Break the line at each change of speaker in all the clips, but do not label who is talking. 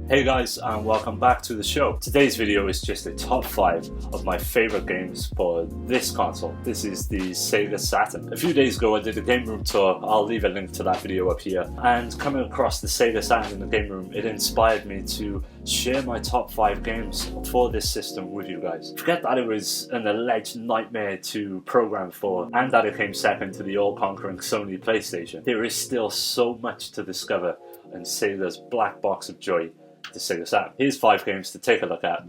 Hey guys, and welcome back to the show. Today's video is just a top 5 of my favorite games for this console. This is the Sega Saturn. A few days ago I did a game room tour. I'll leave a link to that video up here. And coming across the Sega Saturn in the game room, it inspired me to share my top 5 games for this system with you guys. Forget that it was an alleged nightmare to program for and that it came second to the all-conquering Sony PlayStation. There is still so much to discover in Sega's black box of joy, the Sega Saturn. Here's 5 games to take a look at.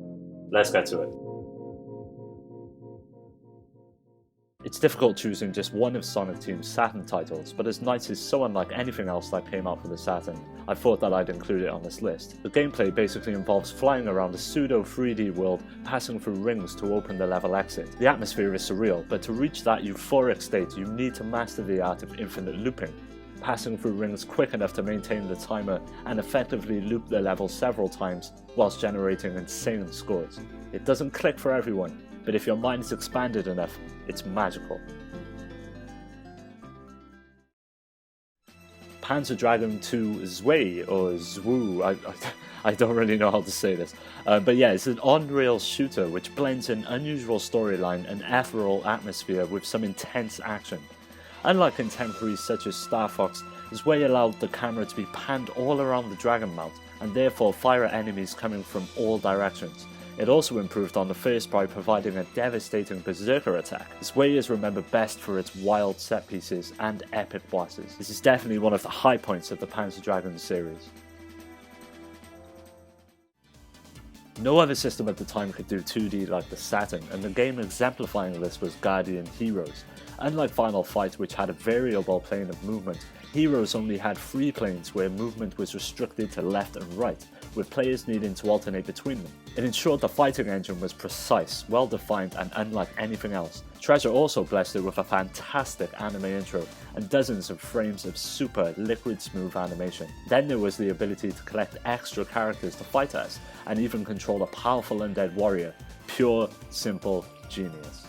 Let's get to it. It's difficult choosing just one of Sonic Team's Saturn titles, but as Nights is so unlike anything else that came out for the Saturn, I thought that I'd include it on this list. The gameplay basically involves flying around a pseudo 3D world, passing through rings to open the level exit. The atmosphere is surreal, but to reach that euphoric state you need to master the art of infinite looping, passing through rings quick enough to maintain the timer and effectively loop the level several times whilst generating insane scores. It doesn't click for everyone, but if your mind is expanded enough, it's magical. Panzer Dragoon 2 Zwei, or Zwu, I don't really know how to say this. But yeah, it's an on-rail shooter which blends an unusual storyline and ethereal atmosphere with some intense action. Unlike contemporaries such as Star Fox, Zwei allowed the camera to be panned all around the dragon mount and therefore fire at enemies coming from all directions. It also improved on the first by providing a devastating berserker attack. Zwei is remembered best for its wild set pieces and epic bosses. This is definitely one of the high points of the Panzer Dragoon series. No other system at the time could do 2D like the Saturn, and the game exemplifying this was Guardian Heroes. Unlike Final Fight, which had a variable plane of movement, Heroes only had 3 planes where movement was restricted to left and right, with players needing to alternate between them. It ensured the fighting engine was precise, well defined and unlike anything else. Treasure also blessed it with a fantastic anime intro and dozens of frames of super liquid smooth animation. Then there was the ability to collect extra characters to fight as, and even control a powerful undead warrior. Pure, simple genius.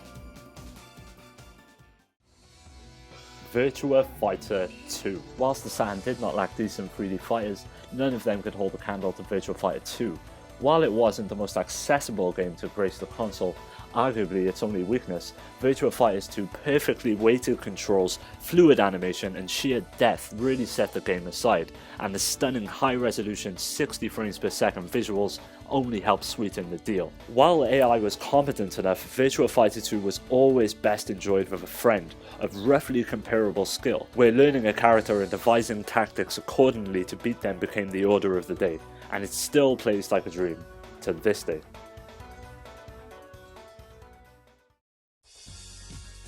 Virtua Fighter 2. Whilst the Saturn did not lack decent 3D fighters, none of them could hold a candle to Virtua Fighter 2. While it wasn't the most accessible game to grace the console, arguably its only weakness, Virtua Fighter's 2 perfectly weighted controls, fluid animation and sheer depth really set the game aside, and the stunning high-resolution 60 frames per second visuals only helped sweeten the deal. While AI was competent enough, Virtua Fighter 2 was always best enjoyed with a friend of roughly comparable skill, where learning a character and devising tactics accordingly to beat them became the order of the day, and it still plays like a dream to this day.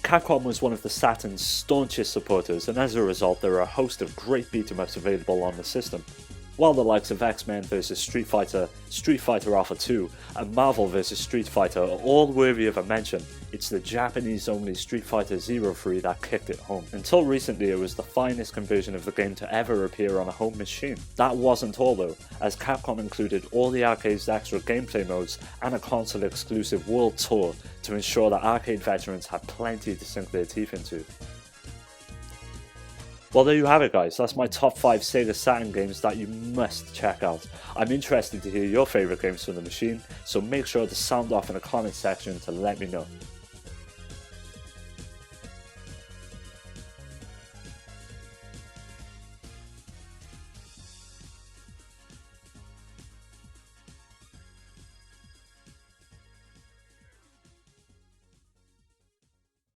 Capcom was one of the Saturn's staunchest supporters, and as a result there are a host of great beat-em-ups available on the system. While the likes of X-Men vs Street Fighter, Street Fighter Alpha 2 and Marvel vs Street Fighter are all worthy of a mention, it's the Japanese-only Street Fighter 03 that kicked it home. Until recently it was the finest conversion of the game to ever appear on a home machine. That wasn't all though, as Capcom included all the arcade's extra gameplay modes and a console-exclusive world tour to ensure that arcade veterans had plenty to sink their teeth into. Well, there you have it guys, that's my top 5 Sega Saturn games that you must check out. I'm interested to hear your favourite games from the machine, so make sure to sound off in the comment section to let me know.